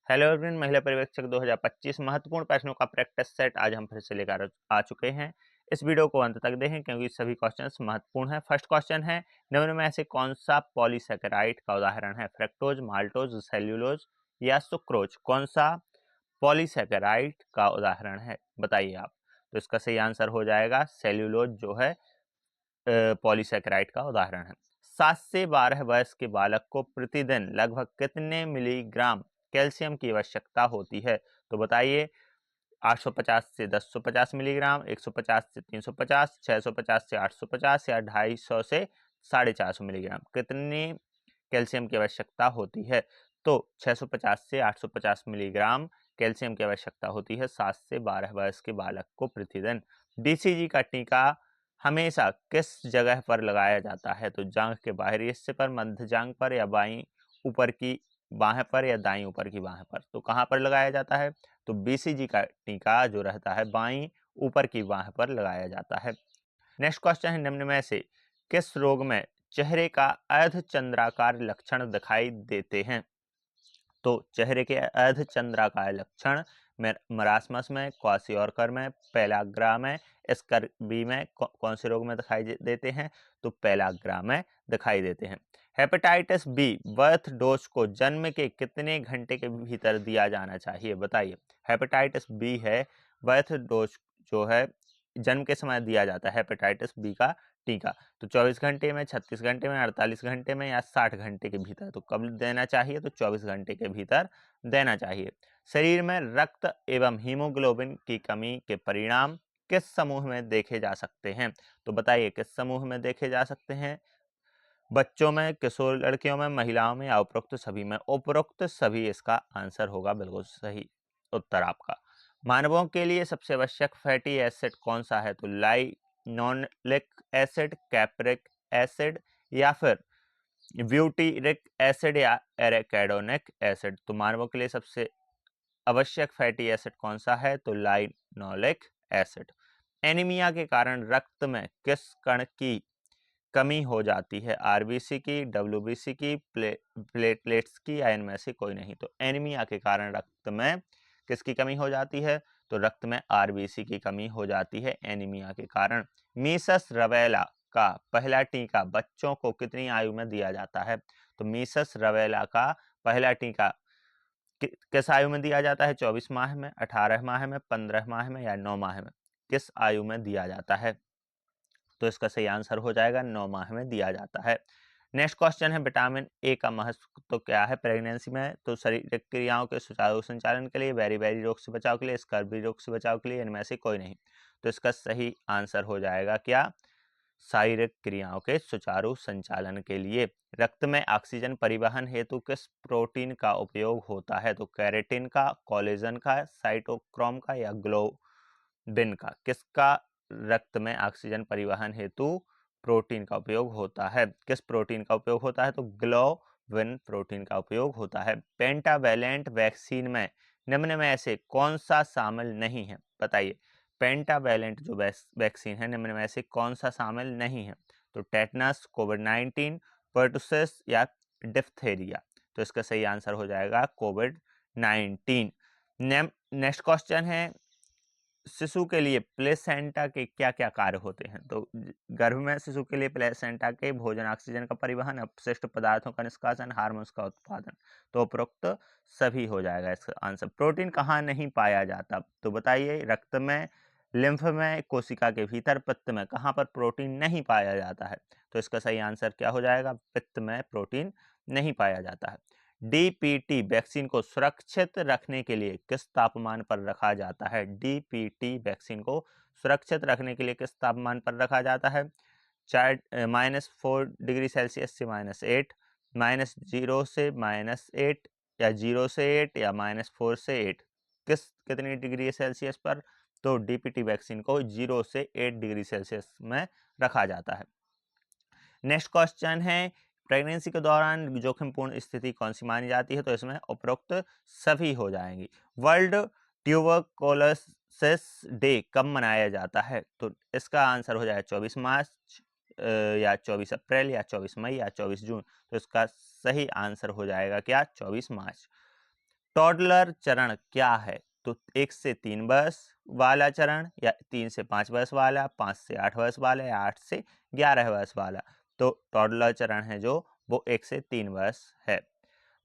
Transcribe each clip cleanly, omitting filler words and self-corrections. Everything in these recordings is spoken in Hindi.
हेलो एवरीवन, महिला पर्यवेक्षक 2025 महत्वपूर्ण प्रश्नों का प्रैक्टिस सेट आज हम फिर से लेकर आ चुके हैं। इस वीडियो को अंत तक देखें क्योंकि सभी क्वेश्चंस महत्वपूर्ण हैं। फर्स्ट क्वेश्चन है, निम्न में से कौन सा पॉलीसेकेराइड का उदाहरण है? फ्रक्टोज, माल्टोज, सेल्यूलोज या सुक्रोज? कौन सा पॉलीसेकेराइड का उदाहरण है, बताइए आप। तो इसका सही आंसर हो जाएगा सेल्यूलोज, जो है पॉलीसेकेराइड का उदाहरण है। 7 से 12 वर्ष के बालक को प्रतिदिन लगभग कितने मिलीग्राम कैल्शियम की आवश्यकता होती है? तो बताइए। 850 से 1050 मिलीग्राम, 150 से 350, 650 से 850 या 250 से 450 मिलीग्राम। कितनी कैल्शियम की आवश्यकता होती है? तो 650 से 850 मिलीग्राम कैल्शियम की आवश्यकता होती है 7 से 12 वर्ष के बालक को प्रतिदिन। बीसीजी का टीका हमेशा किस जगह पर लगाया जाता है? तो जांघ के बाहरी हिस्से पर, मध्य जांघ पर, या बाईं ऊपर की बाह पर, या दाईं ऊपर की बाह पर? तो कहां पर लगाया जाता है? तो बीसीजी का टीका जो रहता है बाईं ऊपर की बाह पर लगाया जाता है। नेक्स्ट क्वेश्चन है, निम्न में से किस रोग में चेहरे का अर्धचंद्राकार लक्षण दिखाई देते हैं? तो चेहरे के अर्धचंद्राकार लक्षण मरासमस में, क्वासियोरकर में, पेलाग्रा में, स्कर्वी में कौन से रोग में दिखाई देते हैं? तो पेलाग्रा में दिखाई देते हैं। हेपेटाइटिस बी बर्थ डोज को जन्म के कितने घंटे के भीतर दिया जाना चाहिए, बताइए। हेपेटाइटिस बी है, बर्थ डोज जो है जन्म के समय दिया जाता है हेपेटाइटिस बी का टीका। तो 24 घंटे में, 36 घंटे में, 48 घंटे में या 60 घंटे के भीतर? तो कब देना चाहिए? तो 24 घंटे के भीतर देना चाहिए। शरीर में रक्त एवं हीमोग्लोबिन की कमी के परिणाम किस समूह में देखे जा सकते हैं? तो बताइए किस समूह में देखे जा सकते हैं? बच्चों में, किशोर लड़कियों में, महिलाओं में, या उपरोक्त सभी में? उपरोक्त सभी इसका आंसर होगा, बिल्कुल सही उत्तर आपका। मानवों के लिए सबसे आवश्यक फैटी एसिड कौन सा है? तो लाइनोलिक एसिड, कैप्रिक एसिड, या फिर ब्यूटीरिक एसिड, या एराकिडोनिक एसिड? तो मानवों के लिए सबसे आवश्यक फैटी एसिड कौन सा है? तो लाइनोलिक एसिड। एनीमिया के कारण रक्त में किस कण की कमी हो जाती है? आरबीसी की, डब्ल्यूबीसी की, प्लेटलेट्स की, या इनमें से कोई नहीं? तो एनीमिया के कारण रक्त में किसकी कमी हो जाती है? तो रक्त में आरबीसी की कमी हो जाती है एनीमिया के कारण। मीसस रवेला का पहला टीका बच्चों को कितनी आयु में दिया जाता है? तो मीसस रवेला का पहला टीका किस आयु में दिया जाता है? 24 माह में, 18 माह में, 15 माह में, या 9 माह में? किस आयु में दिया जाता है? तो इसका सही आंसर हो जाएगा 9 माह में दिया जाता है। नेक्स्ट क्वेश्चन है, विटामिन ए का महत्व तो क्या है प्रेगनेंसी में? तो शारीरिक क्रियाओं के सुचारू संचालन के लिए, बेरी रोग से बचाव के लिए, स्कर्वी रोग से बचाव के लिए, इनमें से कोई नहीं? तो इसका सही आंसर हो जाएगा क्या? शारीरिक क्रियाओं के सुचारू संचालन के लिए। रक्त में ऑक्सीजन परिवहन हेतु किस प्रोटीन का उपयोग होता है? तो कैरेटिन का, कोलेजन का, साइटोक्रोम का, या ग्लोबिन का? किसका रक्त में ऑक्सीजन परिवहन हेतु प्रोटीन का उपयोग होता है? किस प्रोटीन का उपयोग होता है? तो ग्लोबिन प्रोटीन का उपयोग होता है। पेंटावैलेंट वैक्सीन में निम्न में से कौन सा शामिल नहीं है, बताइए। पेंटावैलेंट जो वैक्सीन है निम्न में से कौन सा शामिल नहीं है? तो टेटनस, कोविड-19, पर्टुसिस, या डिप्थेरिया? तो इसका सही आंसर हो जाएगा कोविड-19। नेक्स्ट क्वेश्चन है, शिशु के लिए प्लेसेंटा के क्या क्या कार्य होते हैं? तो गर्भ में शिशु के लिए प्लेसेंटा के भोजन, ऑक्सीजन का परिवहन, अपशिष्ट पदार्थों का निष्कासन, हार्मोन्स का उत्पादन। तो उपरोक्त सभी हो जाएगा इसका आंसर। प्रोटीन कहाँ नहीं पाया जाता? तो बताइए। रक्त में, लिम्फ में, कोशिका के भीतर, पित्त में? कहाँ पर प्रोटीन नहीं पाया जाता है? तो इसका सही आंसर क्या हो जाएगा? पित्त में प्रोटीन नहीं पाया जाता है। डीपीटी वैक्सीन को सुरक्षित रखने के लिए किस तापमान पर रखा जाता है? डीपीटी वैक्सीन को सुरक्षित रखने के लिए किस तापमान पर रखा जाता है? -4 डिग्री सेल्सियस से -8, -0 से -8, या 0 से 8, या -4 से 8? कितनी डिग्री सेल्सियस पर? तो डीपीटी वैक्सीन को 0 से 8 डिग्री सेल्सियस में रखा जाता है। नेक्स्ट क्वेश्चन है, प्रेगनेंसी के दौरान जोखिमपूर्ण स्थिति कौन सी मानी जाती है? तो इसमें उपरोक्त सभी हो जाएंगी। वर्ल्ड ट्यूबरकुलोसिस डे कब मनाया जाता है? तो इसका आंसर हो जाएगा 24 मार्च, या 24 अप्रैल, या 24 मई, या 24 जून? तो इसका सही आंसर हो जाएगा क्या? 24 मार्च। टॉडलर चरण क्या है? तो 1 से 3 वर्ष वाला चरण, या 3 से 5 वर्ष वाला, 5 से 8 वर्ष वाला, या 8 से 11 वर्ष वाला। तो टॉडलर चरण है जो वो 1 से 3 वर्ष है।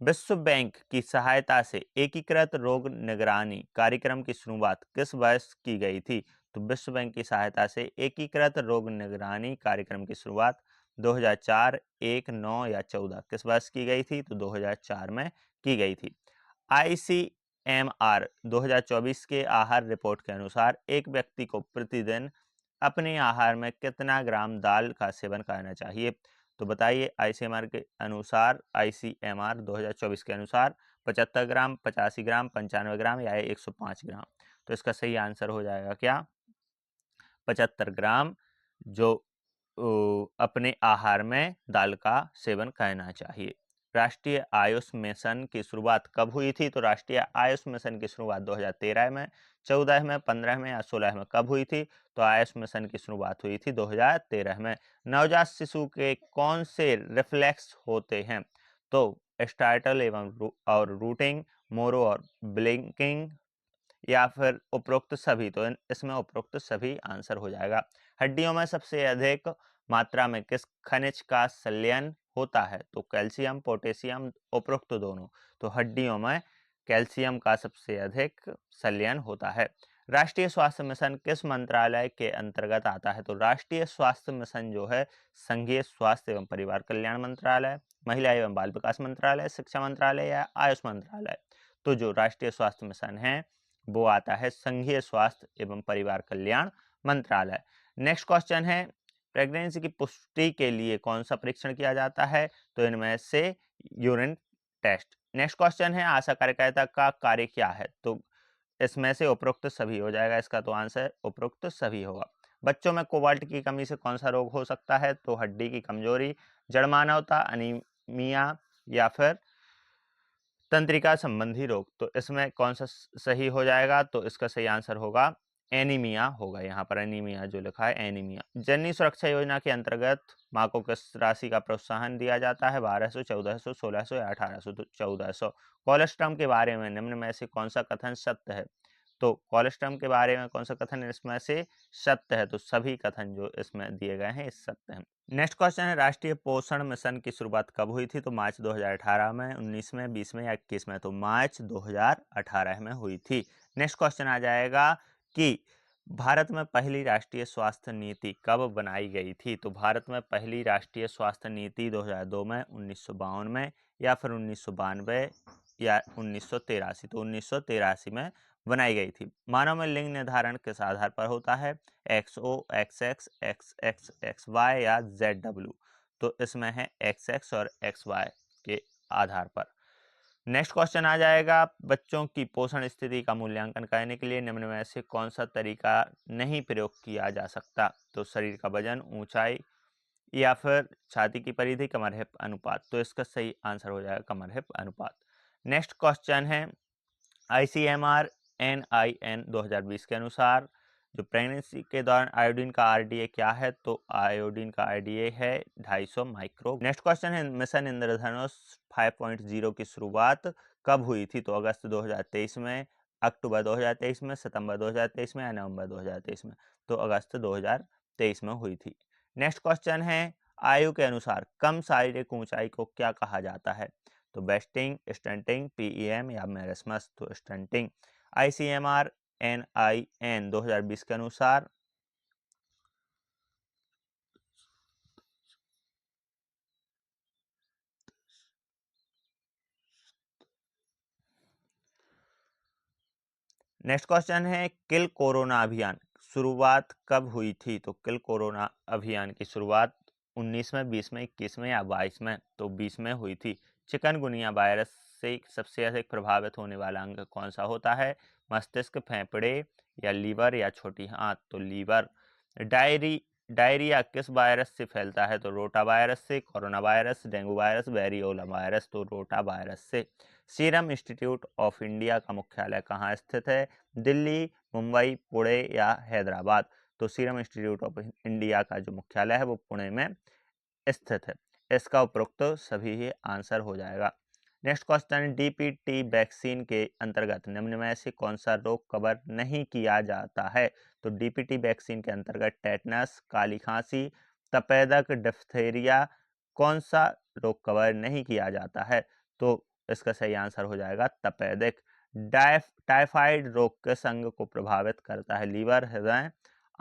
विश्व बैंक की सहायता से एकीकृत रोग निगरानी कार्यक्रम की शुरुआत किस वर्ष की गई थी? तो विश्व बैंक की सहायता से एकीकृत रोग निगरानी कार्यक्रम की शुरुआत 2004, 1, 9 या 14 किस वर्ष की गई थी? तो 2004 में की गई थी। ICMR 2024 के आहार रिपोर्ट के अनुसार एक व्यक्ति को प्रतिदिन अपने आहार में कितना ग्राम दाल का सेवन करना चाहिए? तो बताइए, आईसीएमआर के अनुसार, आईसीएमआर 2024 के अनुसार 75 ग्राम, 85 ग्राम, 95 ग्राम या 105 ग्राम। तो इसका सही आंसर हो जाएगा क्या? 75 ग्राम जो अपने आहार में दाल का सेवन करना चाहिए। राष्ट्रीय आयुष मिशन की शुरुआत कब हुई थी? तो राष्ट्रीय आयुष मिशन की शुरुआत 2013 में, 14 में, 15 में या 16 में कब हुई थी? तो आयुष मिशन की शुरुआत हुई थी 2013 में। नवजात शिशु के कौन से रिफ्लेक्स होते हैं? तो स्टार्टल एवं और रूटिंग, मोरो और ब्लिंकिंग, या फिर उपरोक्त सभी। तो इसमें उपरोक्त सभी आंसर हो जाएगा। हड्डियों में सबसे अधिक मात्रा में किस खनिज का संलयन होता है? तो कैल्शियम, पोटेशियम, उपरोक्त दोनों। तो हड्डियों में कैल्शियम का सबसे अधिक संलयन होता है। राष्ट्रीय स्वास्थ्य मिशन किस मंत्रालय के अंतर्गत आता है? तो राष्ट्रीय स्वास्थ्य मिशन जो है संघीय स्वास्थ्य एवं परिवार कल्याण मंत्रालय, महिला एवं बाल विकास मंत्रालय, शिक्षा मंत्रालय या आयुष मंत्रालय। तो जो राष्ट्रीय स्वास्थ्य मिशन है वो आता है संघीय स्वास्थ्य एवं परिवार कल्याण मंत्रालय। नेक्स्ट क्वेश्चन है, प्रेगनेंसी की पुष्टि के लिए कौन सा परीक्षण किया जाता है? तो इनमें से यूरिन टेस्ट। नेक्स्ट क्वेश्चन है, आशा कार्यकर्ता का कार्य क्या है? तो इसमें से उपरोक्त सभी हो जाएगा। इसका तो आंसर उपरोक्त सभी होगा। बच्चों में कोबाल्ट की कमी से कौन सा रोग हो सकता है? तो हड्डी की कमजोरी, जड़मानवता, अनीमिया या फिर तंत्रिका संबंधी रोग। तो इसमें कौन सा सही हो जाएगा? तो इसका सही आंसर होगा एनीमिया होगा। यहाँ पर एनीमिया जो लिखा है, एनीमिया। जननी सुरक्षा योजना के अंतर्गत माँ को किस राशि का प्रोत्साहन दिया जाता है? 1200, 1400, 1600 या 1800? तो 1400। कोलेस्ट्रॉम के बारे में निम्न में से कौन सा कथन सत्य है? तो कोलेस्ट्रॉम के बारे में कौन सा कथन इसमें से सत्य है? तो सभी कथन जो इसमें दिए गए हैं इस सत्य हैं। नेक्स्ट क्वेश्चन है, राष्ट्रीय पोषण मिशन की शुरुआत कब हुई थी? तो मार्च 2018 में, 19 में, 20 में या 21 में? तो मार्च 2018 में हुई थी। नेक्स्ट क्वेश्चन आ जाएगा कि भारत में पहली राष्ट्रीय स्वास्थ्य नीति कब बनाई गई थी? तो भारत में पहली राष्ट्रीय स्वास्थ्य नीति 2002 में, 1952 में या फिर 1992 या 1983? तो 1983 में बनाई गई थी। मानव में लिंग निर्धारण किस आधार पर होता है? XO, XX, XX, XY या ZW? तो इसमें है XX और XY के आधार पर। नेक्स्ट क्वेश्चन आ जाएगा, बच्चों की पोषण स्थिति का मूल्यांकन करने के लिए निम्न में से कौन सा तरीका नहीं प्रयोग किया जा सकता? तो शरीर का वजन, ऊंचाई या फिर छाती की परिधि, कमर हिप अनुपात। तो इसका सही आंसर हो जाएगा कमर हिप अनुपात। नेक्स्ट क्वेश्चन है, ICMR NIN 2020 के अनुसार जो प्रेगनेंसी के दौरान आयोडीन का RDA क्या है? तो आयोडीन का RDA है 250 माइक्रो। नेक्स्ट क्वेश्चन है, मिशन इंद्रधनुष 5.0 की शुरुआत कब हुई थी? तो अगस्त 2023 में, अक्टूबर 2023 में, सितंबर 2023 में या नवंबर 2023 में? तो अगस्त 2023 में हुई थी। नेक्स्ट क्वेश्चन है, आयु के अनुसार कम शारीरिक ऊंचाई को क्या कहा जाता है? तो बेस्टिंग, स्टंटिंग, PEM या मेरेस्मस? तो स्टंटिंग। ICMR NIN 2020 के अनुसार नेक्स्ट क्वेश्चन है, किल कोरोना अभियान शुरुआत कब हुई थी? तो किल कोरोना अभियान की शुरुआत 19 में, 20 में, 21 में या 22 में? तो 20 में हुई थी। चिकनगुनिया वायरस से सबसे अधिक प्रभावित होने वाला अंग कौन सा होता है? मस्तिष्क, फेफड़े या लीवर या छोटी आंत? तो लीवर। डायरिया किस वायरस से फैलता है? तो रोटा वायरस से, corona virus, dengue virus, variola virus? तो रोटा वायरस से। सीरम इंस्टीट्यूट ऑफ इंडिया का मुख्यालय कहाँ स्थित है? दिल्ली, मुंबई, पुणे या हैदराबाद? तो सीरम इंस्टीट्यूट ऑफ इंडिया का जो मुख्यालय है वो पुणे में स्थित है। इसका उपरोक्त सभी ही आंसर हो जाएगा। नेक्स्ट क्वेश्चन, डीपीटी वैक्सीन के अंतर्गत निम्न में से कौन सा रोग कवर नहीं किया जाता है? तो डीपीटी वैक्सीन के अंतर्गत टेटनस, काली खांसी, तपेदक, डिप्थीरिया, कौन सा रोग कवर नहीं किया जाता है? तो इसका सही आंसर हो जाएगा तपेदिक। टाइफाइड रोग किस अंग को प्रभावित करता है? लीवर, हृदय,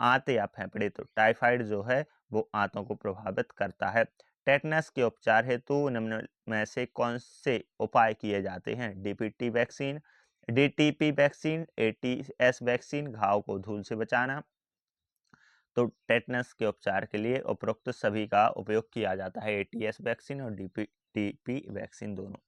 आंत या फेफड़े? तो टाइफाइड जो है वो आंतों को प्रभावित करता है। टेटनस के उपचार हेतु निम्न में से कौन से उपाय किए जाते हैं? DPT vaccine, DTP vaccine, ATS vaccine, घाव को धूल से बचाना। तो टेटनस के उपचार के लिए उपरोक्त सभी का उपयोग किया जाता है, एटीएस वैक्सीन और डीपीटी वैक्सीन दोनों।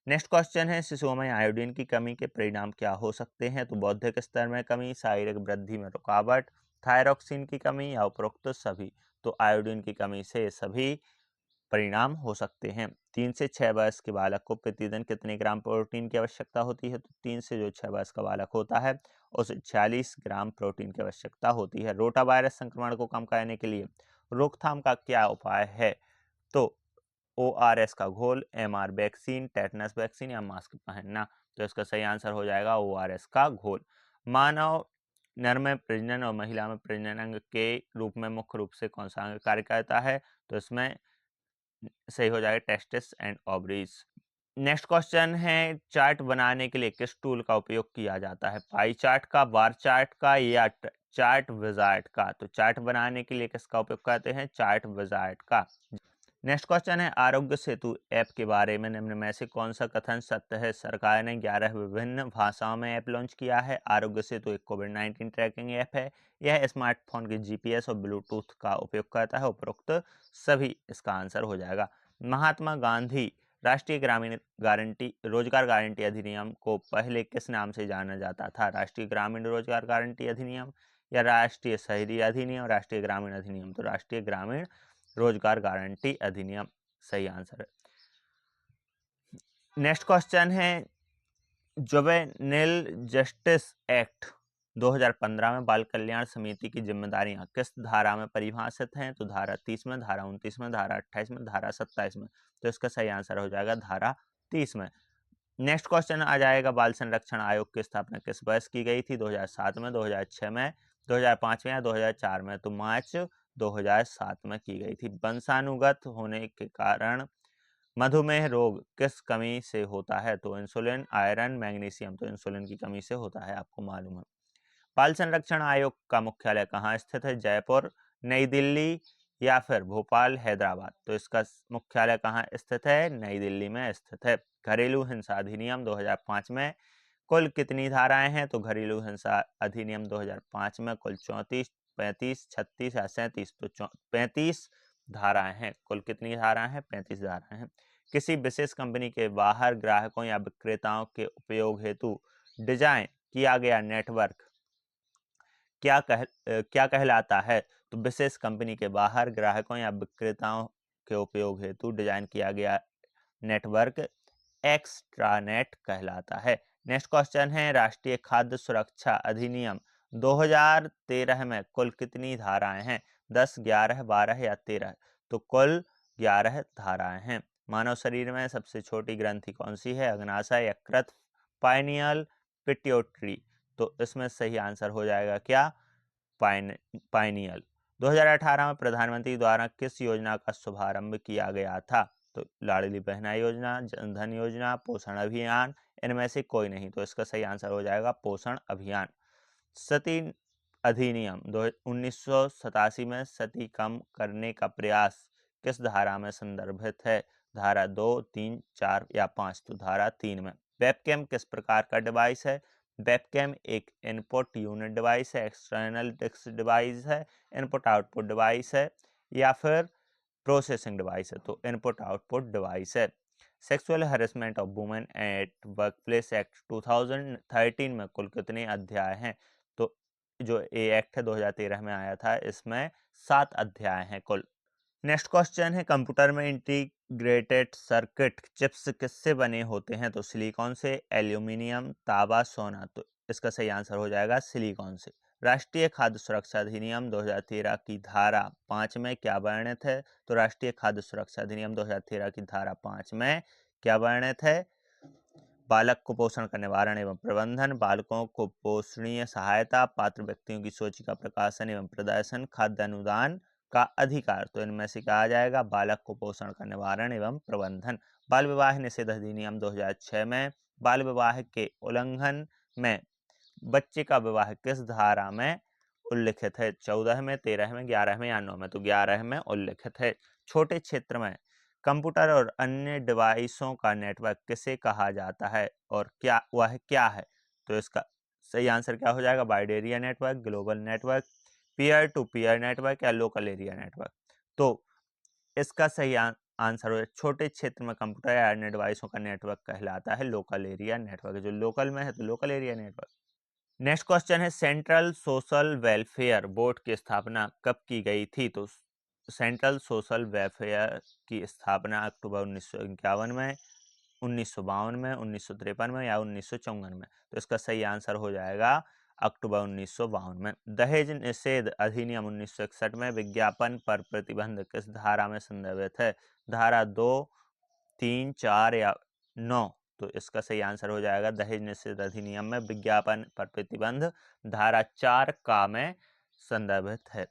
नेक्स्ट क्वेश्चन है, शिशुओं में आयोडीन की कमी के परिणाम क्या हो सकते हैं? तो बौद्धिक स्तर में कमी, शारीरिक वृद्धि में रुकावट, थायरॉक्सिन की कमी या उपरोक्त सभी? तो आयोडीन की कमी से सभी परिणाम हो सकते हैं। 3 से 6 वर्ष के बालक को प्रतिदिन कितने ग्राम प्रोटीन की आवश्यकता होती है? तो 3 से जो 6 वर्ष का बालक होता है उसे 46 ग्राम प्रोटीन की आवश्यकता होती है। रोटा वायरस संक्रमण को कम करने के लिए रोकथाम का क्या उपाय है? तो ORS का घोल, MR वैक्सीन, टेटनस वैक्सीन या मास्क पहनना? तो इसका सही आंसर हो जाएगा ORS का घोल। मानव नर में प्रजनन और महिला में प्रजनन अंग के रूप में मुख्य रूप से कौन सा अंग कार्य करता है? तो इसमें सही हो जाएगा testis and ovaries. Next question है, चार्ट बनाने के लिए किस टूल का उपयोग किया जाता है? पाई चार्ट का, बार चार्ट का या चार्ट विजार्ड का? तो चार्ट बनाने के लिए किसका उपयोग करते हैं? चार्ट विजार्ड का। नेक्स्ट क्वेश्चन है, आरोग्य सेतु ऐप के बारे में निम्न में से कौन सा कथन सत्य है? सरकार ने 11 विभिन्न भाषाओं में ऐप लॉन्च किया है। आरोग्य सेतु एक कोविड-19 ट्रैकिंग ऐप है। यह स्मार्टफोन के जीपीएस और ब्लूटूथ का उपयोग करता है। उपरोक्त सभी इसका आंसर हो जाएगा। महात्मा गांधी राष्ट्रीय ग्रामीण गारंटी रोजगार गारंटी अधिनियम को पहले किस नाम से जाना जाता था? राष्ट्रीय ग्रामीण रोजगार गारंटी अधिनियम या राष्ट्रीय शहरी अधिनियम, राष्ट्रीय ग्रामीण अधिनियम? तो राष्ट्रीय ग्रामीण रोजगार गारंटी अधिनियम सही आंसर है। नेक्स्ट क्वेश्चन है, जुवेनिल जस्टिस एक्ट 2015 में बाल कल्याण समिति की जिम्मेदारियां किस धारा में परिभाषित हैं? तो धारा 30 में, धारा 29 में, धारा 28 में, धारा 27 में? तो इसका सही आंसर हो जाएगा धारा 30 में। नेक्स्ट क्वेश्चन आ जाएगा, बाल संरक्षण आयोग की स्थापना किस वर्ष की गई थी? 2007 में, 2006 में, 2005 में या 2004 में? तो मार्च 2007 में की गई थी। वंशानुगत होने के कारण मधुमेह रोग किस कमी से होता है? तो इंसुलिन, आयरन, मैग्नीशियम? तो इंसुलिन की कमी से होता है, आपको मालूम है। बाल संरक्षण आयोग का मुख्यालय कहाँ स्थित है? जयपुर, नई दिल्ली या फिर भोपाल, हैदराबाद? तो इसका मुख्यालय कहाँ स्थित है? नई दिल्ली में स्थित है। घरेलू हिंसा अधिनियम 2005 में कुल कितनी धाराएं हैं? तो घरेलू हिंसा अधिनियम 2005 में कुल 34, 35, 36 या 37? तो 35 धाराएं हैं। कुल कितनी धाराएं हैं? 35 धाराएं हैं। किसी विशेष कंपनी के बाहर ग्राहकों या विक्रेताओं के उपयोग हेतु डिजाइन किया गया नेटवर्क क्या कहलाता है? तो विशेष कंपनी के बाहर ग्राहकों या विक्रेताओं के उपयोग हेतु डिजाइन किया गया नेटवर्क एक्स्ट्रानेट कहलाता है। नेक्स्ट क्वेश्चन है, राष्ट्रीय खाद्य सुरक्षा अधिनियम 2013 में कुल कितनी धाराएं हैं? 10, 11, 12 या 13? तो कुल 11 धाराएं हैं। मानव शरीर में सबसे छोटी ग्रंथि कौन सी है? अग्नाशय, यकृत, पाइनियल, पिट्यूटरी? तो इसमें सही आंसर हो जाएगा क्या? पाइनियल। 2018 में प्रधानमंत्री द्वारा किस योजना का शुभारंभ किया गया था? तो लाडली बहना योजना, जनधन योजना, पोषण अभियान? इनमें से कोई नहीं। तो इसका सही आंसर हो जाएगा पोषण अभियान। सती अधिनियम 1987 में सती कम करने का प्रयास किस धारा में संदर्भित है? धारा 2, 3, 4 या 5? तो धारा 3 में। वेबकैम किस प्रकार का डिवाइस है? वेबकैम एक इनपुट यूनिट डिवाइस है, एक्सटर्नल डिस्क डिवाइस है, इनपुट आउटपुट डिवाइस है या फिर प्रोसेसिंग डिवाइस है? तो इनपुट आउटपुट डिवाइस है। Sexual harassment of women at workplace act 2013 में कुल कितने अध्याय हैं? तो जो ये एक्ट है 2013 में आया था, इसमें 7 अध्याय हैं कुल। नेक्स्ट क्वेश्चन है, कंप्यूटर में इंटीग्रेटेड सर्किट चिप्स किससे बने होते हैं? तो सिलिकॉन से, एल्यूमिनियम, तांबा, सोना? तो इसका सही आंसर हो जाएगा सिलिकॉन से। राष्ट्रीय खाद्य सुरक्षा अधिनियम 2013 की धारा 5 में क्या वर्णित है? तो राष्ट्रीय खाद्य सुरक्षा अधिनियम 2013 की धारा 5 में क्या वर्णित है? बालक कुपोषण का निवारण एवं प्रबंधन, बालकों को पोषणीय सहायता, पात्र व्यक्तियों की सूची का प्रकाशन एवं प्रदर्शन, खाद्य अनुदान का अधिकार। तो इनमें से क्या आ जाएगा? बालक कुपोषण का निवारण एवं प्रबंधन। बाल विवाह निषेध अधिनियम 2006 में बाल विवाह के उल्लंघन में बच्चे का विवाह किस धारा में उल्लिखित है? 14 में, 13 में, 11 में या 9 में? तो 11 में उल्लिखित है। छोटे क्षेत्र में कंप्यूटर और अन्य डिवाइसों का नेटवर्क किसे कहा जाता है और वह क्या है? तो इसका सही आंसर क्या हो जाएगा? Wide area network, global network, peer to peer network या लोकल एरिया नेटवर्क। तो इसका सही आंसर हो छोटे क्षेत्र में कंप्यूटर या अन्य डिवाइसों का नेटवर्क कहलाता है लोकल एरिया नेटवर्क। जो लोकल में है तो local area network. Next question है सेंट्रल सोशल वेलफेयर बोर्ड की स्थापना कब की गई थी? तो सेंट्रल सोशल वेलफेयर की स्थापना अक्टूबर 1951 में, 1952 में, 1953 में या 1954 में? तो इसका सही आंसर हो जाएगा अक्टूबर 1952 में। दहेज निषेध अधिनियम 1961 में विज्ञापन पर प्रतिबंध किस धारा में संदर्भित है? धारा 2, 3, 4 या 9? तो इसका सही आंसर हो जाएगा दहेज निषेध अधिनियम में विज्ञापन पर प्रतिबंध धारा 4 का में संदर्भित है।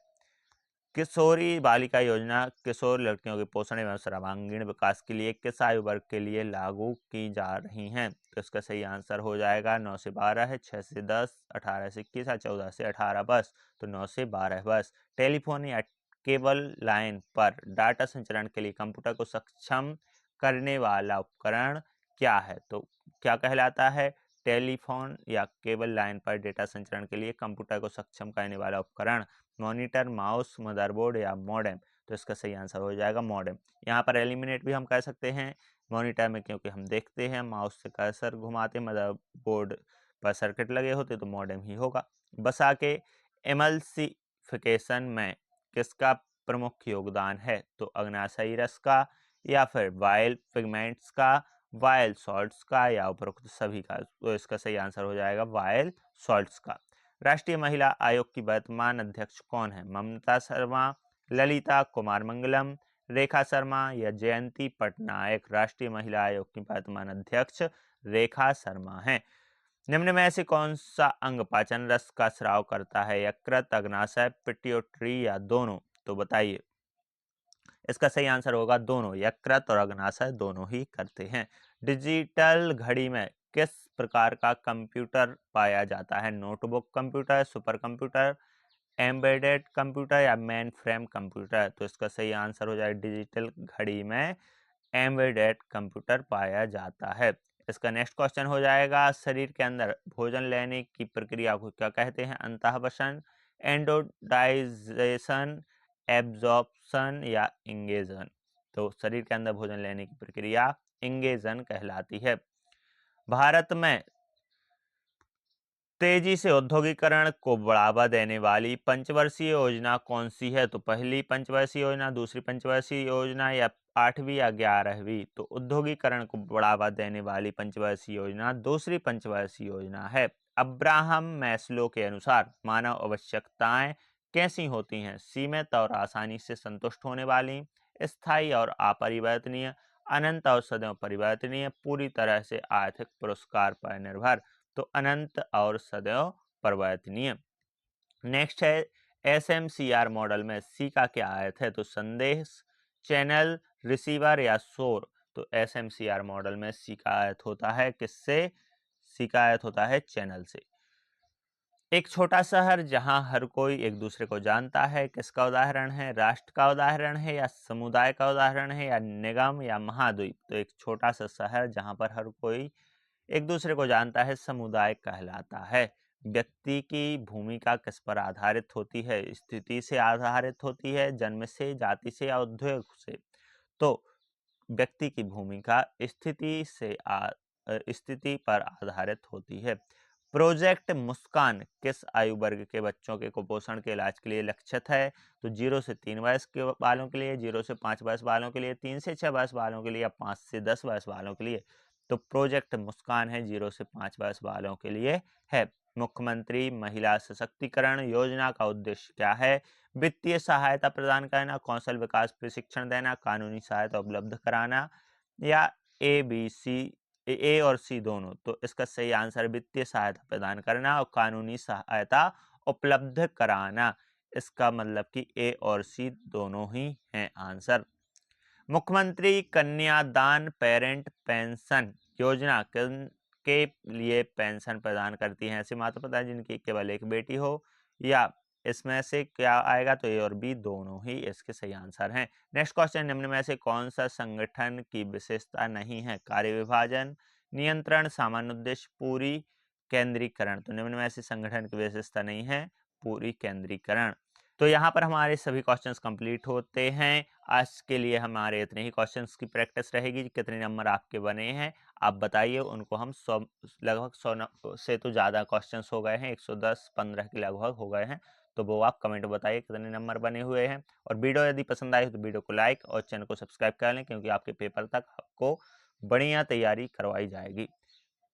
किशोरी बालिका योजना किशोर लड़कियों के पोषण एवं सर्वांगीण विकास के लिए किस आयु वर्ग के लिए लागू की जा रही हैं? तो इसका सही आंसर हो जाएगा 9 से 12 है, 6 से 10, 18 से 21 या 14 से 18 बस। तो 9 से 12 बस। टेलीफोन या केबल लाइन पर डाटा संचरण के लिए कंप्यूटर को सक्षम करने वाला उपकरण क्या है? तो क्या कहलाता है? टेलीफोन या केबल लाइन पर डेटा संचरण के लिए कंप्यूटर को सक्षम करने वाला उपकरण मॉनिटर, माउस, मदरबोर्ड या मॉडेम? तो इसका सही आंसर हो जाएगा मॉडेम। यहाँ पर एलिमिनेट भी हम कह सकते हैं मॉनिटर में, क्योंकि हम देखते हैं माउस से कर्सर घुमाते, मदरबोर्ड पर सर्किट लगे होते, तो मॉडेम ही होगा। बसा के एमल्सिफिकेशन में किसका प्रमुख योगदान है? तो अग्नाशयी रस का या फिर वाइल पिगमेंट्स का, वाइल सॉल्ट्स का या उपरोक्त सभी का? तो इसका सही आंसर हो जाएगा वाइल सॉल्ट्स का। राष्ट्रीय महिला आयोग की वर्तमान अध्यक्ष कौन है? ममता शर्मा, ललिता कुमार मंगलम, रेखा शर्मा या जयंती पटनायक? राष्ट्रीय महिला आयोग की वर्तमान अध्यक्ष रेखा शर्मा हैं। निम्न में से कौन सा अंग पाचन रस का स्राव करता है? यकृत, अग्नाशय, पिट्यूटरी या दोनों? तो बताइए। इसका सही आंसर होगा दोनों। यकृत और अग्नाशय दोनों ही करते हैं। डिजिटल घड़ी में किस प्रकार का कंप्यूटर पाया जाता है? Notebook computer, super computer, embedded computer या मेन फ्रेम कंप्यूटर? तो इसका सही आंसर हो जाए डिजिटल घड़ी में एम्बेडेड कंप्यूटर पाया जाता है। इसका नेक्स्ट क्वेश्चन हो जाएगा शरीर के अंदर भोजन लेने की प्रक्रिया को क्या कहते हैं? अंतःवसन, एंडोडाइजेशन, एब्जॉर्प्शन या इंगेजन? तो शरीर के अंदर भोजन लेने की प्रक्रिया इंगेजन कहलाती है। भारत में तेजी से औद्योगिकरण को बढ़ावा देने वाली पंचवर्षीय योजना कौन सी है? तो पहली पंचवर्षीय योजना, दूसरी पंचवर्षीय योजना या 8वीं या 11वीं? तो औद्योगिकरण को बढ़ावा देने वाली पंचवर्षीय योजना दूसरी पंचवर्षीय योजना है। अब्राहम मैस्लो के अनुसार मानव आवश्यकताएं कैसी होती हैं? सीमित और आसानी से संतुष्ट होने वाली, स्थायी और अपरिवर्तनीय, अनंत और सदैव परिवर्तनीय, पूरी तरह से आर्थिक पुरस्कार पर निर्भर? तो अनंत और सदैव परिवर्तनीय। नेक्स्ट है एसएमसीआर मॉडल में सी का क्या अर्थ है? तो संदेश, चैनल, रिसीवर या शोर? तो एसएमसीआर मॉडल में सी का अर्थ होता है किससे? सी का अर्थ होता है चैनल से। एक छोटा शहर जहां हर कोई एक दूसरे को जानता है, किसका उदाहरण है? राष्ट्र का उदाहरण है या समुदाय का उदाहरण है या निगम या महाद्वीप? तो एक छोटा सा शहर जहां पर हर कोई एक दूसरे को जानता है, समुदाय कहलाता है। व्यक्ति की भूमिका किस पर आधारित होती है? स्थिति से आधारित होती है, जन्म से, जाति से या उद्योग से? तो व्यक्ति की भूमिका स्थिति पर आधारित होती है। प्रोजेक्ट मुस्कान किस आयु वर्ग के बच्चों के कुपोषण के इलाज के लिए लक्षित है? तो 0 से 3 वर्ष के वालों के लिए, 0 से 5 वर्ष वालों के लिए, 3 से 6 वर्ष वालों के लिए या 5 से 10 वर्ष वालों के लिए? तो प्रोजेक्ट मुस्कान है 0 से 5 वर्ष वालों के लिए है। मुख्यमंत्री महिला सशक्तिकरण योजना का उद्देश्य क्या है? वित्तीय सहायता प्रदान करना, कौशल विकास प्रशिक्षण देना, कानूनी सहायता उपलब्ध कराना या ए बी सी, ए और सी दोनों, तो इसका सही आंसर वित्तीय सहायता प्रदान करना और कानूनी सहायता उपलब्ध कराना। इसका मतलब कि ए और सी दोनों ही हैं आंसर। मुख्यमंत्री कन्यादान पेरेंट पेंशन योजना किन के लिए पेंशन प्रदान करती है? ऐसे माता पिता जिनकी केवल एक बेटी हो, या इसमें से क्या आएगा? तो ए और बी दोनों ही इसके सही आंसर हैं। नेक्स्ट क्वेश्चन, निम्न में से कौन सा संगठन की विशेषता नहीं है? कार्य विभाजन, नियंत्रण, सामान्य उद्देश्य, पूरी केंद्रीकरण। तो निम्न में से संगठन की विशेषता नहीं है पूरी केंद्रीकरण। तो यहाँ पर हमारे सभी क्वेश्चंस कंप्लीट होते हैं। आज के लिए हमारे इतने ही क्वेश्चंस की प्रैक्टिस रहेगी। कितने नंबर आपके बने हैं आप बताइए, उनको हम 100 लगभग 100 से तो ज़्यादा क्वेश्चंस हो गए हैं, 110-15 के लगभग हो गए हैं। तो वो आप कमेंट बताइए कितने नंबर बने हुए हैं। और वीडियो यदि पसंद आए तो वीडियो को लाइक और चैनल को सब्सक्राइब कर लें, क्योंकि आपके पेपर तक आपको बढ़िया तैयारी करवाई जाएगी।